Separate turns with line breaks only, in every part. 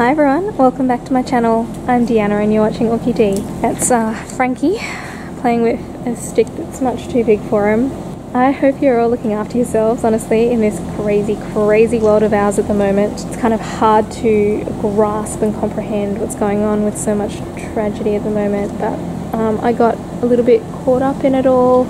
Hi everyone, welcome back to my channel. I'm Deanna and you're watching Orchid. That's Frankie playing with a stick that's much too big for him. I hope you're all looking after yourselves, honestly, in this crazy world of ours at the moment. It's kind of hard to grasp and comprehend what's going on with so much tragedy at the moment, but I got a little bit caught up in it all.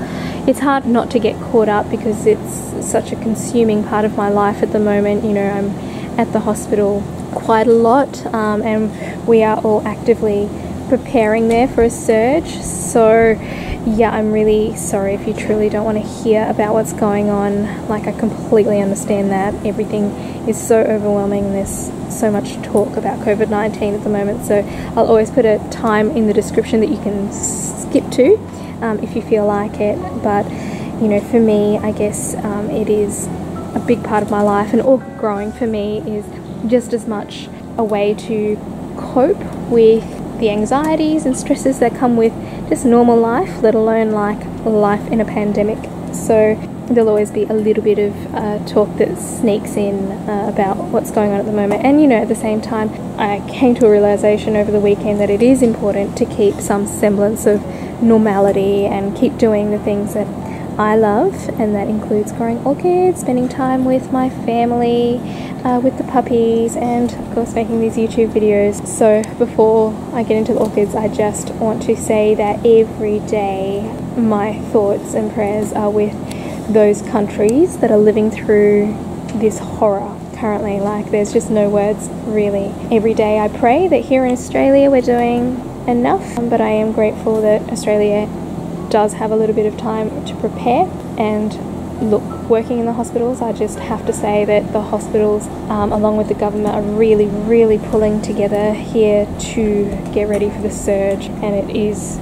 It's hard not to get caught up because it's such a consuming part of my life at the moment. You know, I'm at the hospital quite a lot and we are all actively preparing there for a surge. So yeah, I'm really sorry if you truly don't want to hear about what's going on. Like, I completely understand that everything is so overwhelming and there's so much talk about COVID-19 at the moment, so I'll always put a time in the description that you can skip to if you feel like it. But you know, for me, I guess it is a big part of my life, and orchid growing for me is just as much a way to cope with the anxieties and stresses that come with just normal life, let alone like life in a pandemic. So there'll always be a little bit of talk that sneaks in about what's going on at the moment. And you know, at the same time, I came to a realization over the weekend that it is important to keep some semblance of normality and keep doing the things that I love, and that includes growing orchids, spending time with my family, with the puppies, and of course making these YouTube videos. So before I get into the orchids, I just want to say that every day my thoughts and prayers are with those countries that are living through this horror currently. Like, there's just no words really. Every day I pray that here in Australia we're doing enough, but I am grateful that Australia does have a little bit of time to prepare. And look, working in the hospitals, I just have to say that the hospitals along with the government are really pulling together here to get ready for the surge, and it is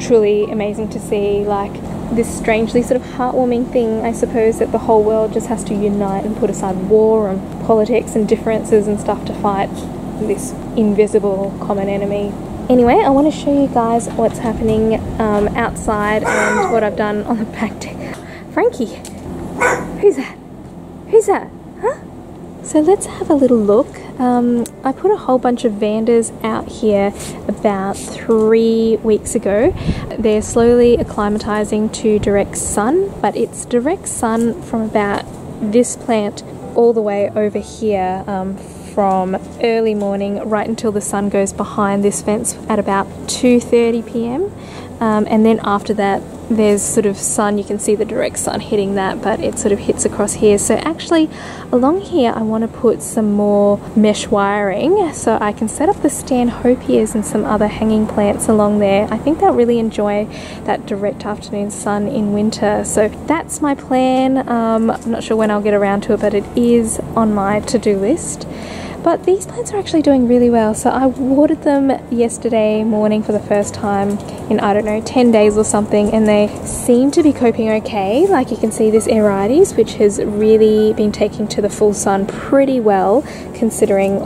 truly amazing to see, like, this strangely sort of heartwarming thing, I suppose, that the whole world just has to unite and put aside war and politics and differences and stuff to fight this invisible common enemy. Anyway, I want to show you guys what's happening outside and what I've done on the back deck. Frankie! Who's that? Who's that? Huh? So let's have a little look. I put a whole bunch of vandas out here about 3 weeks ago. They're slowly acclimatising to direct sun, but it's direct sun from about this plant all the way over here, from early morning right until the sun goes behind this fence at about 2:30 p.m. And then after that there's sort of sun, you can see the direct sun hitting that, but it sort of hits across here. So actually along here I want to put some more mesh wiring so I can set up the stanhopias and some other hanging plants along there. I think they'll really enjoy that direct afternoon sun in winter. So that's my plan. I'm not sure when I'll get around to it, but it is on my to-do list. But these plants are actually doing really well. So I watered them yesterday morning for the first time in, I don't know, 10 days or something, and they seem to be coping okay. Like, you can see this Aerides, which has really been taking to the full sun pretty well, considering,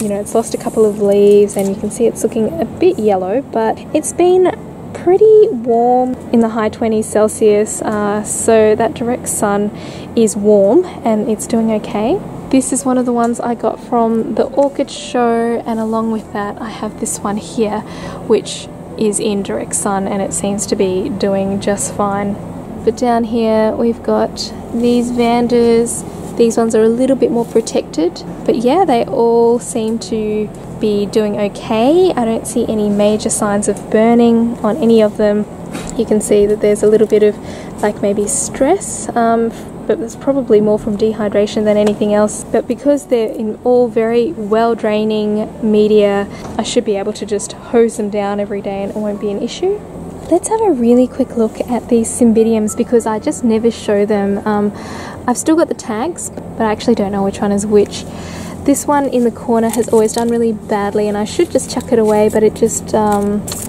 you know, it's lost a couple of leaves and you can see it's looking a bit yellow, but it's been pretty warm in the high 20s Celsius, so that direct sun is warm and it's doing okay. This is one of the ones I got from the orchid show, and along with that I have this one here which is in direct sun and it seems to be doing just fine. But down here we've got these vandas. These ones are a little bit more protected, but yeah, they all seem to be doing okay. I don't see any major signs of burning on any of them. You can see that there's a little bit of, like, maybe stress, but it's probably more from dehydration than anything else. But because they're in all very well draining media, I should be able to just hose them down every day and it won't be an issue. Let's have a really quick look at these cymbidiums because I just never show them. I've still got the tags, but I actually don't know which one is which. This one in the corner has always done really badly and I should just chuck it away, but it just,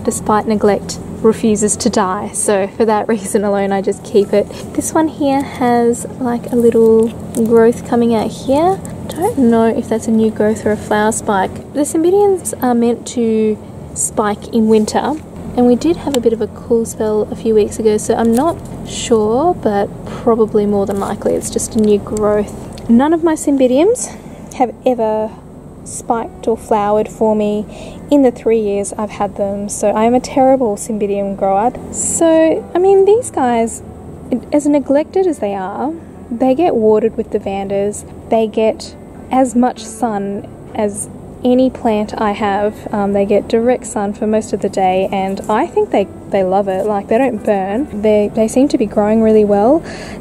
despite neglect, refuses to die. So for that reason alone I just keep it. This one here has like a little growth coming out here. Don't know if that's a new growth or a flower spike. The cymbidiums are meant to spike in winter, and we did have a bit of a cool spell a few weeks ago, so I'm not sure, but probably more than likely it's just a new growth. None of my cymbidiums have ever spiked or flowered for me in the 3 years I've had them, so I am a terrible Cymbidium grower. So, I mean, these guys, as neglected as they are, they get watered with the vandas, they get as much sun as any plant I have. They get direct sun for most of the day, and I think they love it. Like, they don't burn. They seem to be growing really well.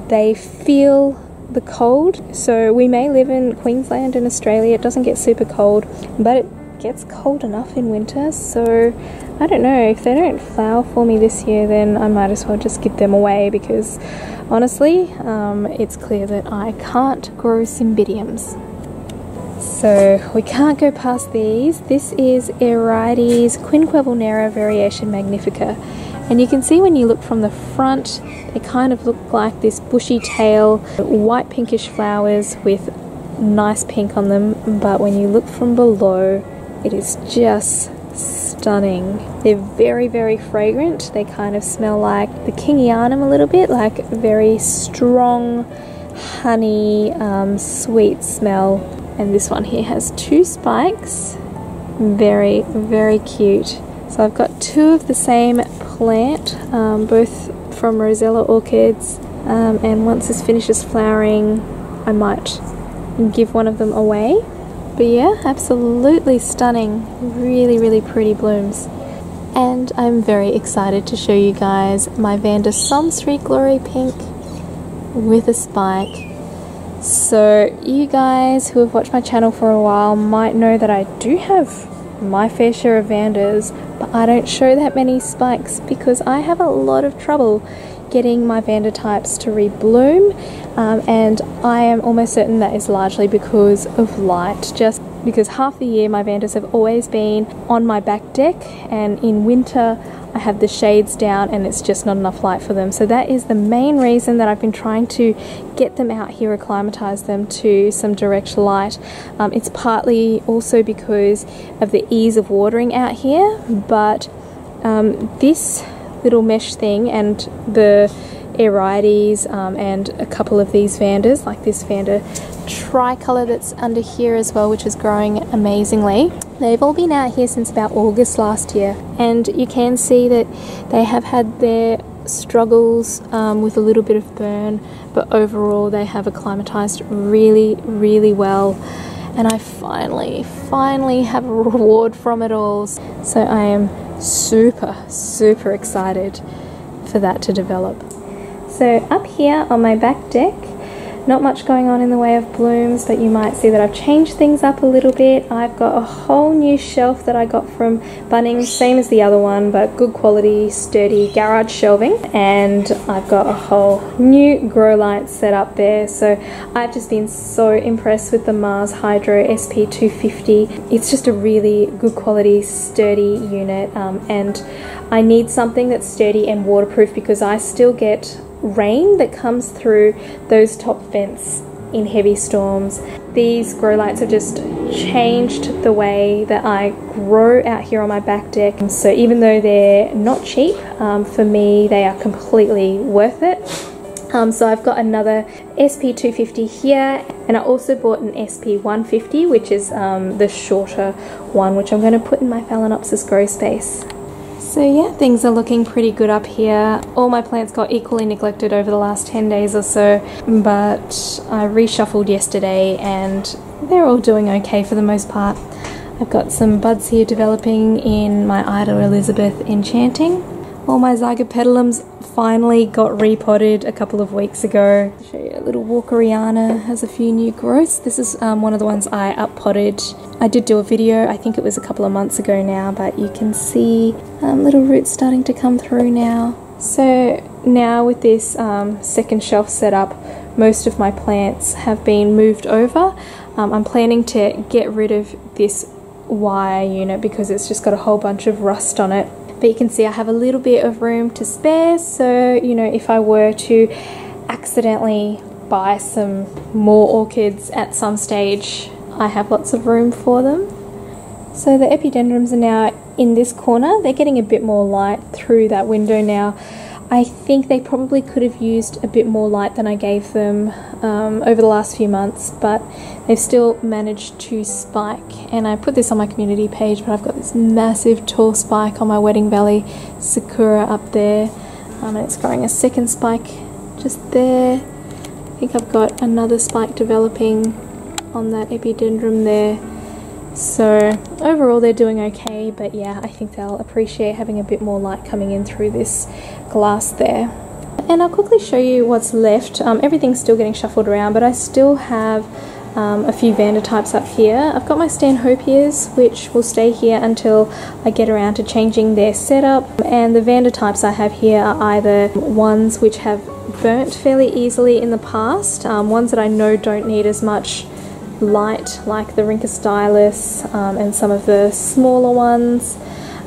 They feel the cold. So we may live in Queensland in Australia, it doesn't get super cold, but it gets cold enough in winter. So I don't know, if they don't flower for me this year, then I might as well just give them away, because honestly, it's clear that I can't grow Cymbidiums. So we can't go past these. This is Orchids Quinquebonera Variation Magnifica, and you can see when you look from the front, they kind of look like this bushy tail, white pinkish flowers with nice pink on them, but when you look from below, it is just stunning. They're very, very fragrant. They kind of smell like the Kingianum a little bit, like very strong honey, sweet smell. And this one here has 2 spikes. Very, very cute. So I've got 2 of the same plant, both from Rosella Orchids, and once this finishes flowering, I might give one of them away. But yeah, absolutely stunning. Really, really pretty blooms. And I'm very excited to show you guys my Vanda Somsri Glory Pink with a spike. So you guys who have watched my channel for a while might know that I do have my fair share of vandas, but I don't show that many spikes because I have a lot of trouble getting my vanda types to rebloom, and I am almost certain that is largely because of light, just because half the year my vandas have always been on my back deck, and in winter I have the shades down and it's just not enough light for them. So that is the main reason that I've been trying to get them out here, acclimatise them to some direct light. It's partly also because of the ease of watering out here, but this little mesh thing and the Orchids and a couple of these vandas, like this Vanda tricolour that's under here as well, which is growing amazingly. They've all been out here since about August last year, and you can see that they have had their struggles with a little bit of burn, but overall they have acclimatised really, really well, and I finally have a reward from it all. So I am super excited for that to develop. So up here on my back deck, not much going on in the way of blooms, but you might see that I've changed things up a little bit. I've got a whole new shelf that I got from Bunnings, same as the other one, but good quality, sturdy garage shelving. And I've got a whole new grow light set up there. So I've just been so impressed with the Mars Hydro SP250. It's just a really good quality, sturdy unit. And I need something that's sturdy and waterproof because I still get rain that comes through those top vents in heavy storms. These grow lights have just changed the way that I grow out here on my back deck. So even though they're not cheap, for me they are completely worth it. So I've got another SP250 here, and I also bought an SP150, which is the shorter one, which I'm going to put in my Phalaenopsis grow space. So yeah, things are looking pretty good up here. All my plants got equally neglected over the last 10 days or so, but I reshuffled yesterday and they're all doing okay for the most part. I've got some buds here developing in my Ida Elizabeth Enchanting. All my Zygopetalums finally got repotted a couple of weeks ago. I'll show you a little Walkeriana has a few new growths. This is one of the ones I up-potted. I did do a video, I think it was a couple of months ago now, but you can see little roots starting to come through now. So now with this second shelf set up, most of my plants have been moved over. I'm planning to get rid of this wire unit because it's just got a whole bunch of rust on it. But you can see I have a little bit of room to spare, so you know, if I were to accidentally buy some more orchids at some stage, I have lots of room for them. So the epidendrums are now in this corner. They're getting a bit more light through that window now. I think they probably could have used a bit more light than I gave them over the last few months, but they've still managed to spike. And I put this on my community page, but I've got this massive tall spike on my Wedding Valley Sakura up there, and it's growing a second spike just there. I think I've got another spike developing on that epidendrum there. So overall they're doing okay, but yeah, I think they'll appreciate having a bit more light coming in through this glass there. And I'll quickly show you what's left. Everything's still getting shuffled around, but I still have a few vanda types up here. I've got my stanhopias, which will stay here until I get around to changing their setup. And the vanda types I have here are either ones which have burnt fairly easily in the past, ones that I know don't need as much light, like the Rinca stylus, and some of the smaller ones,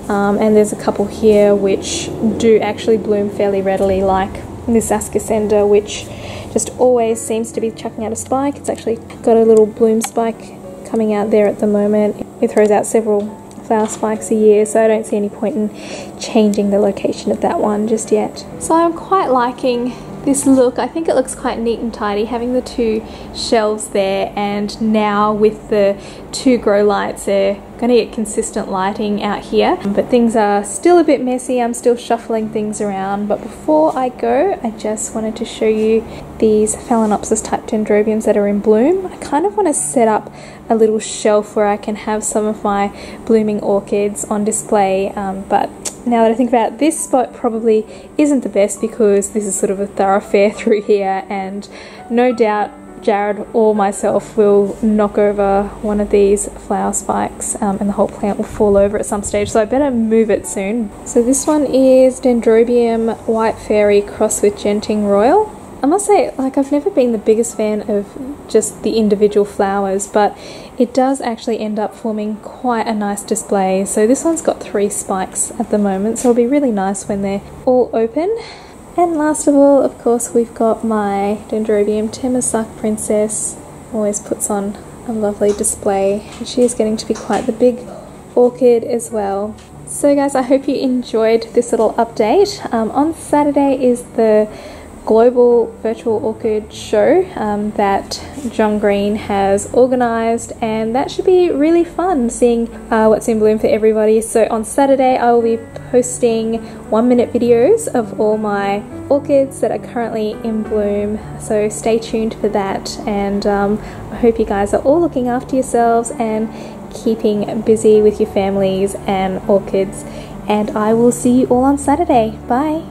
and there's a couple here which do actually bloom fairly readily, like this Ascocenda, which just always seems to be chucking out a spike. It's actually got a little bloom spike coming out there at the moment. It throws out several flower spikes a year, so I don't see any point in changing the location of that one just yet. So I'm quite liking this look. I think it looks quite neat and tidy, having the two shelves there, and now with the two grow lights, they're going to get consistent lighting out here. But things are still a bit messy. I'm still shuffling things around, but before I go, I just wanted to show you these Phalaenopsis type dendrobiums that are in bloom. I kind of want to set up a little shelf where I can have some of my blooming orchids on display, but now that I think about it, this spot probably isn't the best because this is sort of a thoroughfare through here, and no doubt Jared or myself will knock over one of these flower spikes, and the whole plant will fall over at some stage, so I better move it soon. So this one is Dendrobium White Fairy crossed with Genting Royal. I must say, like, I've never been the biggest fan of just the individual flowers, but it does actually end up forming quite a nice display. So this one's got 3 spikes at the moment, so it'll be really nice when they're all open. And last of all, of course, we've got my Dendrobium Temasek Princess. Always puts on a lovely display. She is getting to be quite the big orchid as well. So guys, I hope you enjoyed this little update. On Saturday is the Global Virtual Orchid Show that John Green has organised, and that should be really fun, seeing what's in bloom for everybody. So on Saturday I will be posting 1-minute videos of all my orchids that are currently in bloom, so stay tuned for that. And I hope you guys are all looking after yourselves and keeping busy with your families and orchids, and I will see you all on Saturday. Bye!